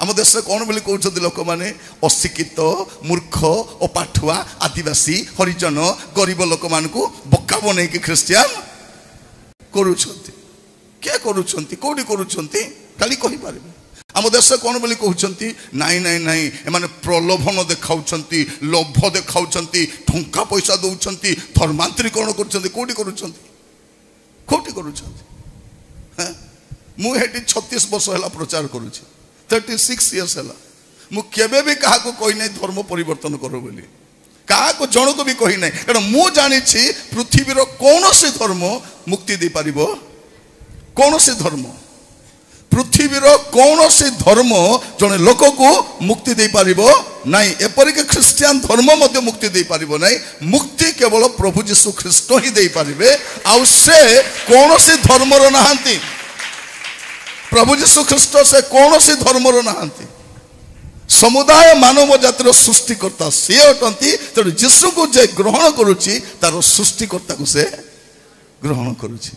आम देश कौन बोली कहते लोक मैंने अशिक्षित मूर्ख अपाठुआ आदिवासी हरिजन गरीब लोक मान बोका बन ख्रिस्टियान करुँच क्या करुँच कौटी करुँच खाली कहीपर आम देश कौन बोली कहते नाई नाई नाई एमाने प्रलोभन देखाउछंती लोभ देखाउछंती टंका पैसा दौरान धर्मांतरीकरण करोटी करोटी करुँच मुझे 36 वर्ष है प्रचार करुँच 36 years है मुझे भी क्या कही ना धर्म परिवर्तन करो बोली क्या जन को भी कही ना कारण मु जानी पृथ्वीर कौन सी धर्म मुक्ति दे पार कौन सी धर्म पृथ्वीर कौन सी धर्म जड़े लोक को मुक्ति दे पार ना एपरिक ख्रिस्टियान धर्म मध्य मुक्ति दे पार ना मुक्ति केवल प्रभु जीशु ख्रीष्ट ही दे पारे आउ से कौन सी धर्मर नहांती प्रभु जीशु ख्रीष्ट से कौन सी धर्मर नहांती समुदाय मानव जातिर सृष्टिकर्ता सी अटंती तेणु जीशु को जे ग्रहण करुच्ची तार सृष्टिकर्ता को से ग्रहण करुच्ची।